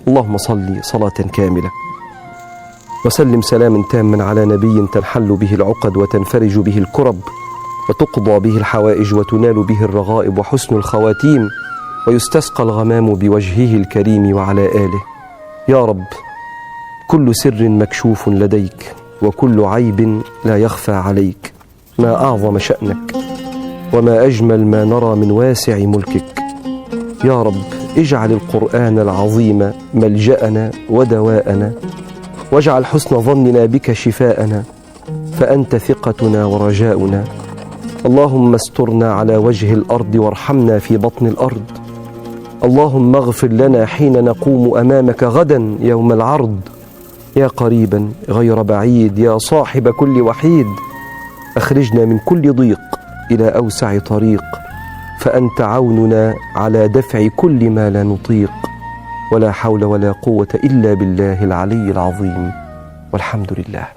اللهم صل صلاة كاملة وسلم سلاما تاما على نبي تنحل به العقد وتنفرج به الكرب وتقضى به الحوائج وتنال به الرغائب وحسن الخواتيم ويستسقى الغمام بوجهه الكريم وعلى آله. يا رب، كل سر مكشوف لديك وكل عيب لا يخفى عليك. ما أعظم شأنك وما أجمل ما نرى من واسع ملكك. يا رب، اجعل القرآن العظيم ملجأنا ودواءنا، واجعل حسن ظننا بك شفاءنا، فأنت ثقتنا ورجاؤنا. اللهم استرنا على وجه الأرض وارحمنا في بطن الأرض. اللهم اغفر لنا حين نقوم أمامك غدا يوم العرض. يا قريبا غير بعيد، يا صاحب كل وحيد، أخرجنا من كل ضيق إلى أوسع طريق، فأنت عوننا على دفع كل ما لا نطيق. ولا حول ولا قوة إلا بالله العلي العظيم، والحمد لله.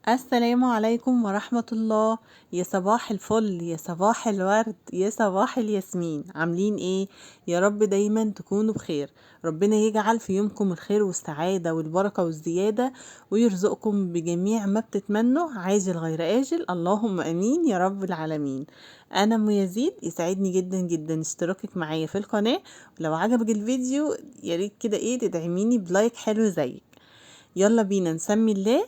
السلام عليكم ورحمة الله. يا صباح الفل، يا صباح الورد، يا صباح الياسمين. عاملين ايه؟ يا رب دايما تكونوا بخير. ربنا يجعل في يومكم الخير والسعادة والبركة والزيادة، ويرزقكم بجميع ما بتتمنوا عاجل غير آجل. اللهم امين يا رب العالمين. انا ام يزيد، يسعدني جدا جدا اشتراكك معايا في القناة، ولو عجبك الفيديو ياريت كده تدعميني بلايك حلو زيك. يلا بينا نسمي الله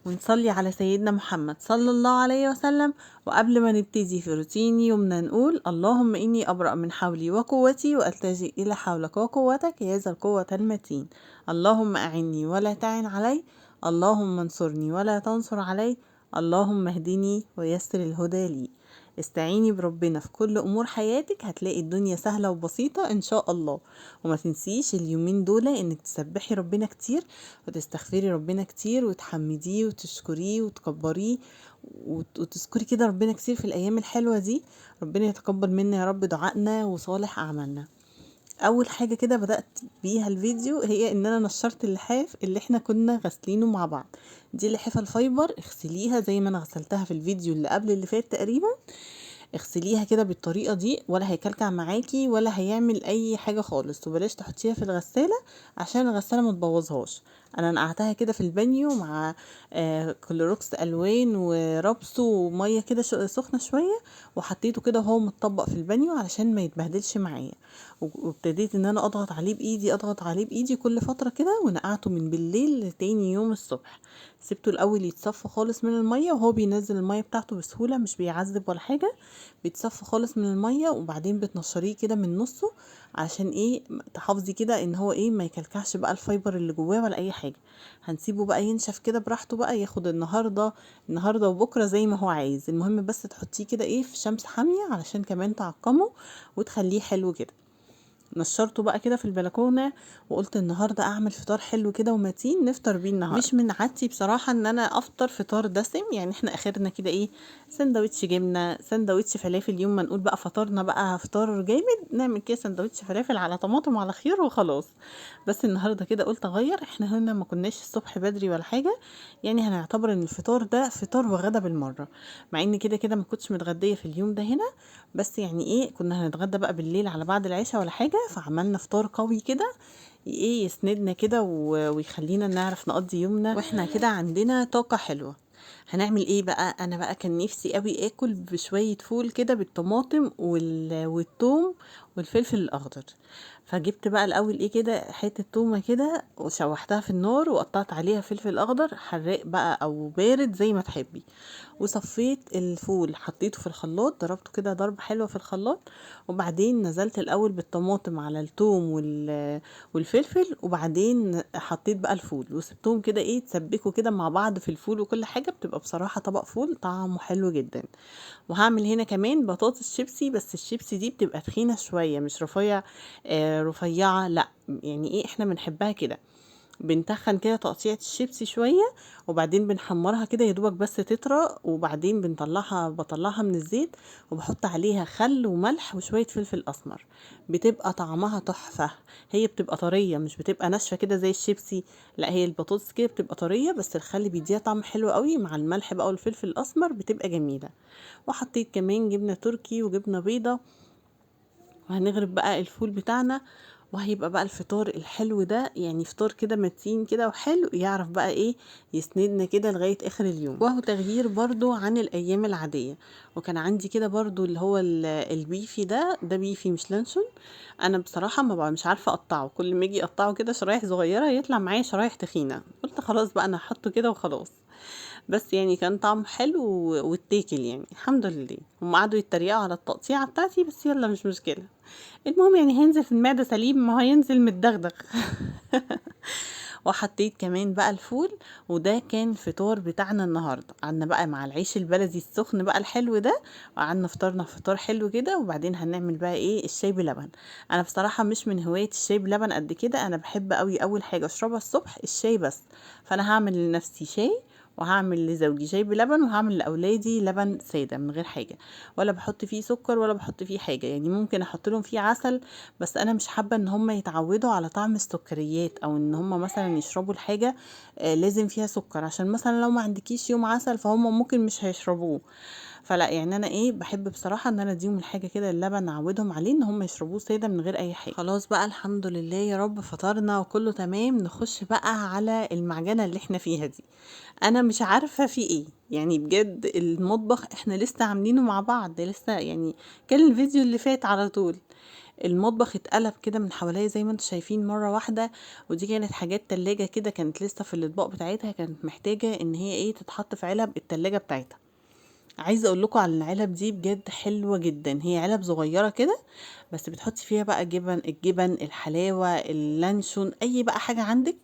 ونصلي على سيدنا محمد صلى الله عليه وسلم. وقبل ما نبتدي في روتين يومنا نقول: اللهم إني أبرأ من حولي وقوتي وألتجئ إلى حولك وقوتك يا ذا القوة المتين. اللهم أعني ولا تعن علي، اللهم انصرني ولا تنصر علي، اللهم اهدني ويسر الهدى لي. استعيني بربنا في كل أمور حياتك، هتلاقي الدنيا سهلة وبسيطة إن شاء الله. وما تنسيش اليومين دول إنك تسبحي ربنا كتير وتستغفري ربنا كتير وتحمديه وتشكريه وتكبريه وتذكري كده ربنا كتير في الأيام الحلوة دي. ربنا يتقبل منا يا رب دعائنا وصالح أعمالنا. اول حاجة كده بدأت بيها الفيديو هي ان انا نشرت اللحاف اللي احنا كنا غسلينه مع بعض. دي لحافة الفايبر، اغسليها زي ما انا غسلتها في الفيديو اللي قبل اللي فات تقريبا. اغسليها كده بالطريقة دي، ولا هيكلكع معاكي ولا هيعمل اي حاجة خالص. وبلاش تحطيها في الغسالة عشان الغسالة ما تبوظهاش. انا نقعتها كده في البانيو مع كلوروكس الوان وربس ومية كده سخنة شوية، وحطيته كده وهو متطبق في البانيو علشان ما يتبهدلش معايا. وابتديت ان انا اضغط عليه بايدي كل فترة كده، ونقعته من بالليل لتاني يوم الصبح. سبته الاول يتصفى خالص من المية، وهو بينزل المية بتاعته بسهولة، مش بيعذب ولا حاجة. بيتصفى خالص من المية، وبعدين بتنشريه كده من نصه علشان تحافظي كده ان هو ما يكلكعش بقى الفايبر اللي جواه ولا اي حاجة. هنسيبه بقى ينشف كده براحته، بقى ياخد النهاردة وبكرة زي ما هو عايز. المهم بس تحطيه كده في شمس حامية علشان كمان تعقمه وتخليه حلو كده. نشرته بقى كده في البلكونه، وقلت النهارده اعمل فطار حلو كده ومتين نفطر بيه النهارده. مش من عادتي بصراحه ان انا افطر فطار دسم، يعني احنا اخرنا كده سندوتش جبنه، سندوتش فلافل. يوم ما نقول بقى فطرنا بقى فطار جامد، نعمل كده سندوتش فلافل على طماطم على خيار وخلاص. بس النهارده كده قلت اغير. احنا هنا ما كناش الصبح بدري ولا حاجه، يعني هنعتبر ان الفطار ده فطار وغدا بالمره، مع ان كده كده ما كنتش متغديه في اليوم ده هنا. بس كنا هنتغدى بقى بالليل على بعد العشاء ولا حاجه، فعملنا فطار قوي كده يسندنا كده ويخلينا نعرف نقضي يومنا واحنا كده عندنا طاقة حلوة. هنعمل ايه بقى؟ انا بقى كان نفسي قوي اكل بشوية فول كده بالطماطم والثوم والفلفل الاخضر. فجبت بقى الاول كده حته تومه كده وشوحتها في النار، وقطعت عليها فلفل اخضر حراق بقى او بارد زي ما تحبي. وصفيت الفول، حطيته في الخلاط، ضربته كده ضرب حلوه في الخلاط. وبعدين نزلت الاول بالطماطم على الثوم والفلفل، وبعدين حطيت بقى الفول وسبتهم كده يتسبكوا كده مع بعض في الفول، وكل حاجه بتبقى بصراحه طبق فول طعمه حلو جدا. وهعمل هنا كمان بطاطس شيبسي، بس الشيبسي دي بتبقى تخينه شويه مش رفيعه، لا يعني احنا بنحبها كده. بنتخن كده تقطيعة الشيبسي شوية، وبعدين بنحمرها كده يدوبك بس تطرى، وبعدين بطلعها من الزيت، وبحط عليها خل وملح وشوية فلفل اسمر. بتبقى طعمها تحفة. هي بتبقى طرية، مش بتبقى ناشفة كده زي الشيبسي، لا هي البطاطس كده بتبقى طرية، بس الخل بيديها طعم حلو قوي مع الملح بقى والفلفل الاسمر، بتبقى جميلة. وحطيت كمان جبنة تركي وجبنة بيضة. وهنغرب بقى الفول بتاعنا، وهيبقى بقى الفطار الحلو ده يعني فطار كده متين كده وحلو، يعرف بقى ايه يسندنا كده لغاية اخر اليوم، وهو تغيير برضو عن الايام العادية. وكان عندي كده برضو اللي هو البيفي ده بيفي مش لانشون. انا بصراحة ما بقى مش عارفة اقطعه، كل ما اجي اقطعه كده شرايح صغيرة يطلع معايا شرايح تخينة، قلت خلاص بقى انا هحطه كده وخلاص. بس يعني كان طعم حلو واتاكل يعني الحمد لله. هم قعدوا يتريقوا على التقطيعة بتاعتي بس يلا مش مشكلة، المهم يعني هينزل في المعدة سليم، ما هينزل متدغدغ. وحطيت كمان بقى الفول، وده كان الفطار بتاعنا النهارده. قعدنا بقى مع العيش البلدي السخن بقى الحلو ده، وقعدنا فطرنا فطار حلو كده، وبعدين هنعمل بقى ايه الشاي بلبن. انا بصراحه مش من هوايه الشاي بلبن قد كده، انا بحب قوي اول حاجه اشربها الصبح الشاي بس. فانا هعمل لنفسي شاي، وهعمل لزوجي شاي بلبن، وهعمل لاولادي لبن ساده من غير حاجه، ولا بحط فيه سكر ولا بحط فيه حاجه. يعني ممكن احط لهم فيه عسل، بس انا مش حابه ان هم يتعودوا على طعم السكريات، او ان هم مثلا يشربوا الحاجه لازم فيها سكر، عشان مثلا لو ما عندكيش يوم عسل فهم ممكن مش هيشربوه. فلا يعني انا ايه بحب بصراحه ان انا اديهم الحاجه كده اللبن اعودهم عليه ان هم يشربوه ساده من غير اي حاجه. خلاص بقى الحمد لله يا رب فطرنا وكله تمام، نخش بقى على المعجنه اللي احنا فيها دي. انا مش عارفه في ايه يعني بجد، المطبخ احنا لسه عاملينه مع بعض لسه يعني، كان الفيديو اللي فات على طول المطبخ اتقلب كده من حواليا زي ما انتم شايفين مرة واحدة. ودي كانت حاجات تلاجة كده كانت لسه في الاطباق بتاعتها، كانت محتاجة ان هي ايه تتحط في علب التلاجة بتاعتها. عايزه اقول لكم على العلب دي بجد حلوه جدا، هي علب صغيره كده بس بتحطي فيها بقى الجبن الحلاوه اللانشون اي بقى حاجه عندك،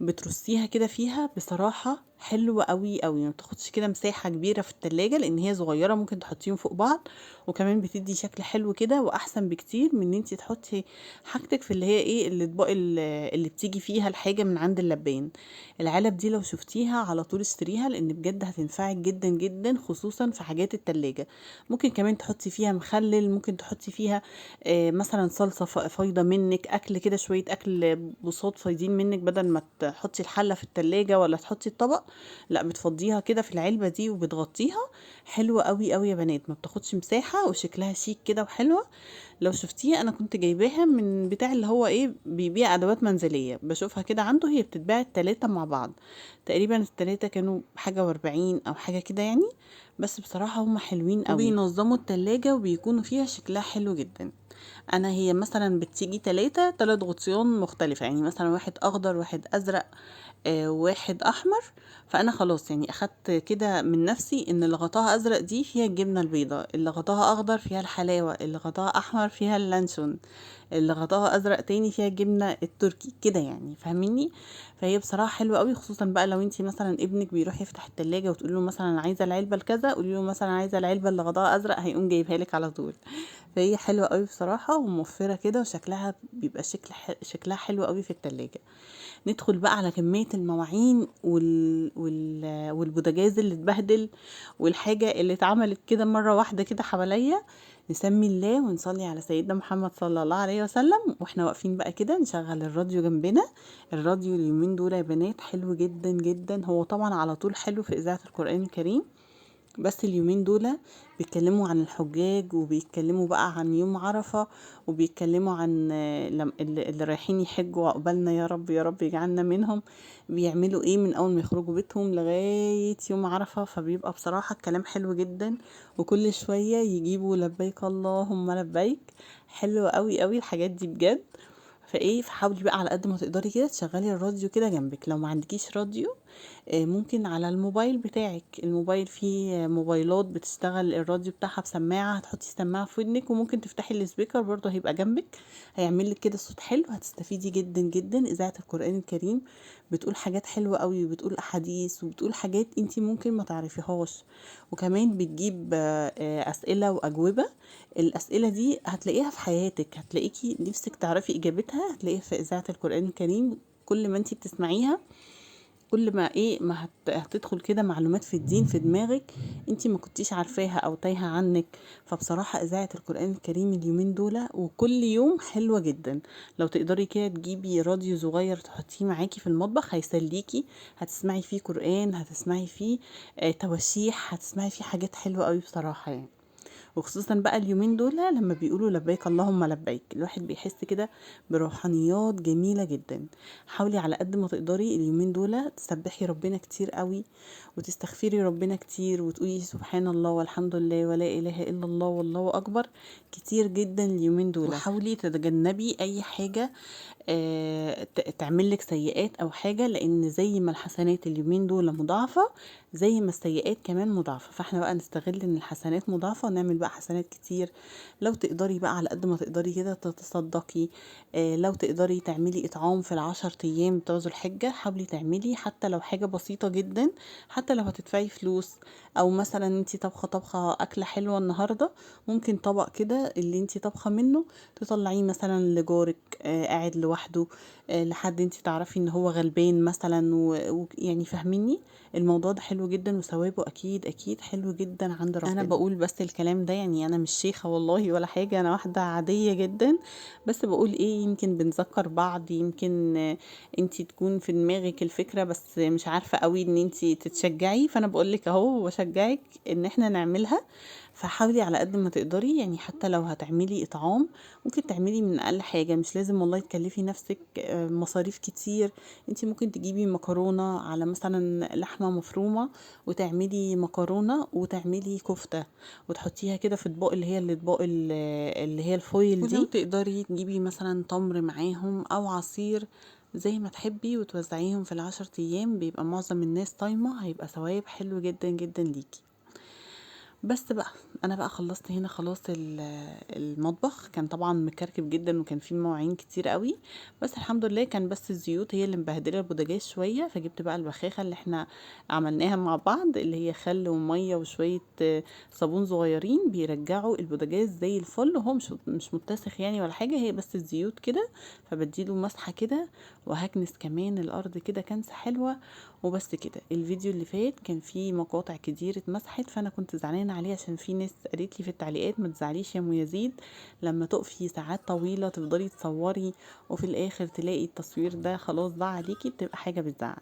بترصيها كده فيها. بصراحه حلوه قوي قوي، ما بتاخدش كده مساحه كبيره في التلاجة لان هي صغيره، ممكن تحطيهم فوق بعض، وكمان بتدي شكل حلو كده، واحسن بكتير من ان انت تحطي حاجتك في اللي هي ايه الاطباق اللي بتيجي فيها الحاجه من عند اللبان. العلب دي لو شفتيها على طول اشتريها، لان بجد هتنفعك جدا جدا خصوصا في حاجات التلاجة. ممكن كمان تحطي فيها مخلل، ممكن تحطي فيها مثلا صلصة فايضة منك، اكل كده شوية اكل بصوت فايضين منك، بدل ما تحطي الحلة في التلاجة ولا تحطي الطبق، لا بتفضيها كده في العلبة دي وبتغطيها. حلوة قوي قوي يا بنات، ما بتاخدش مساحة وشكلها شيك كده وحلوة. لو شفتيها انا كنت جايباها من بتاع اللي هو ايه بيبيع ادوات منزلية، بشوفها كده عنده، هي بتتباع التلاتة مع بعض، تقريبا التلاتة كانوا حاجة و40 او حاجة كده يعني. بس بصراحة هم حلوين قوي وبينظموا التلاجة وبيكونوا فيها شكلها حلو جدا. انا هي مثلا بتيجي تلات غطيان مختلفة، يعني مثلا واحد اخضر واحد ازرق واحد احمر. فانا خلاص يعني اخدت كده من نفسي ان اللي غطاها ازرق دي فيها الجبنة البيضاء، اللي غطاها اخضر فيها الحلاوة، اللي غطاها احمر فيها اللانشون، اللي غطاها ازرق تاني فيها الجبنة التركي كده يعني فاهميني. فهي بصراحة حلوة قوي، خصوصا بقى لو انتي مثلا ابنك بيروح يفتح التلاجة وتقول له مثلا أنا عايزة العلبة الكذا، قولي له مثلا عايزة العلبة اللي غطاها ازرق، هيقوم جايبها لك على طول. فهي حلوة قوي بصراحة وموفرة كده، وشكلها بيبقى شكلها حلو قوي في التلاجة. ندخل بقى على كمية المواعين والبوتاجاز اللي اتبهدل، والحاجة اللي اتعملت كده مرة واحدة كده حواليا. نسمي الله ونصلي على سيدنا محمد صلى الله عليه وسلم، واحنا واقفين بقى كده نشغل الراديو جنبنا. الراديو اليومين دول يا بنات حلو جدا جدا، هو طبعا على طول حلو في إذاعة القرآن الكريم، بس اليومين دول بيتكلموا عن الحجاج، وبيتكلموا بقى عن يوم عرفة، وبيتكلموا عن اللي رايحين يحجوا عقبالنا يا رب يا رب يجعلنا منهم، بيعملوا ايه من اول ما يخرجوا بيتهم لغاية يوم عرفة. فبيبقى بصراحة الكلام حلو جدا، وكل شوية يجيبوا لبيك اللهم لبيك. حلو قوي قوي الحاجات دي بجد. فايه فحاولي بقى على قد ما تقدري كده تشغلي الراديو كده جنبك. لو ما عندكيش راديو ممكن على الموبايل بتاعك، الموبايل فيه موبايلات بتشتغل الراديو بتاعها بسماعة، هتحطي السماعة في ودنك، وممكن تفتحي السبيكر برضه هيبقى جنبك، هيعمل لك كده صوت حلو، هتستفيدي جدا جدا. إذاعة القرآن الكريم بتقول حاجات حلوة قوي، وبتقول أحاديث، وبتقول حاجات انتي ممكن ما تعرفيهاش، وكمان بتجيب أسئلة وأجوبة. الأسئلة دي هتلاقيها في حياتك، هتلاقيكي نفسك تعرفي إجابتها، هتلاقيها في إذاعة القرآن الكريم. كل ما انتي بتسمعيها كل ما ايه ما هتدخل كده معلومات في الدين في دماغك انتي ما كنتيش عارفاها او تايهة عنك. فبصراحة اذاعة القرآن الكريم اليومين دول وكل يوم حلوة جدا. لو تقدري كده تجيبي راديو صغير تحطيه معاكي في المطبخ هيسليكي، هتسمعي فيه قرآن، هتسمعي فيه تواشيح، هتسمعي فيه حاجات حلوة قوي بصراحة يعني. وخصوصا بقى اليومين دول لما بيقولوا لبيك اللهم لبيك، الواحد بيحس كده بروحانيات جميلة جدا. حاولي على قد ما تقدري اليومين دول تسبحي ربنا كتير قوي، وتستغفري ربنا كتير، وتقولي سبحان الله والحمد لله ولا اله الا الله والله اكبر كتير جدا اليومين دول. وحاولي تتجنبي اي حاجة تعمل لك سيئات او حاجة، لان زي ما الحسنات اليومين دول مضاعفة زي ما السيئات كمان مضاعفة، فاحنا بقى نستغل ان الحسنات مضاعفة ونعمل بقى حسنات كتير. لو تقدري بقى على قد ما تقدري كده تتصدقي، لو تقدري تعملي اطعام في ال10 ايام بتوع ذو الحجة، حاولي تعملي حتى لو حاجة بسيطة جدا، حتى لو هتدفعي فلوس. او مثلا انتي طبخة اكلة حلوة النهاردة، ممكن طبق كده اللي انتي طبخة منه تطلعيه مثلا لجارك قاعد لوحده، لحد انتي تعرفي ان هو غلبان مثلا، ويعني فاهميني، الموضوع ده حلو جدا وثوابه اكيد اكيد حلو جدا عند ربنا. انا بقول بس الكلام ده، يعني انا مش شيخة والله ولا حاجة، انا واحدة عادية جدا، بس بقول ايه، يمكن بنذكر بعض، يمكن انتي تكون في دماغك الفكرة بس مش عارفة قوي ان انتي تتشجعي، فانا بقولك اهو بشجعك ان احنا نعملها. فحاولي على قد ما تقدري، يعني حتى لو هتعملي اطعام ممكن تعملي من اقل حاجة، مش لازم والله تكلفي نفسك مصاريف كتير. انتي ممكن تجيبي مكرونة على مثلا لحمة مفرومة، وتعملي مكرونة وتعملي كفتة، وتحطيها كده في اطباق اللي هي الاطباق اللي هي الفويل دي. ولو تقدري تجيبي مثلا تمر معاهم او عصير زي ما تحبي، وتوزعيهم في ال10 ايام، بيبقى معظم الناس طايمة، هيبقى ثواب حلو جدا جدا ليكي. بس بقى انا بقى خلصت هنا خلاص المطبخ كان طبعا مكركب جدا، وكان فيه مواعين كتير قوي، بس الحمد لله كان بس الزيوت هي اللي مبهدله البوتاجاز شويه، فجبت بقى البخاخه اللي احنا عملناها مع بعض، اللي هي خل وميه وشويه صابون صغيرين بيرجعوا البوتاجاز زي الفل، وهو مش متسخ يعني ولا حاجه، هي بس الزيوت كده، فبديله مسحه كده، وهكنس كمان الارض كده كنسه حلوه. وبس كده. الفيديو اللي فات كان فيه مقاطع كتير اتمسحت، فانا كنت زعلانه عليه، عشان في ناس قالت لي في التعليقات ما تزعليش يا ام يزيد، لما تقفي ساعات طويله تفضلي تصوري وفي الاخر تلاقي التصوير ده خلاص ضاع عليكي، بتبقى حاجه بتزعل.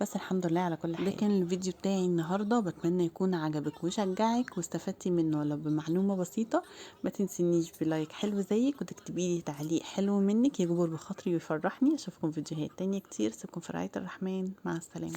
بس الحمد لله على كل حال. ده كان الفيديو بتاعي النهارده، بتمنى يكون عجبك وشجعك واستفدتي منه ولو بمعلومه بسيطه. ما تنسينيش بلايك حلو زيك، وتكتبي لي تعليق حلو منك يجبر بخاطري ويفرحني. اشوفكم فيديوهات تانية كتير، سيبكم في رعايه الرحمن، مع السلامه.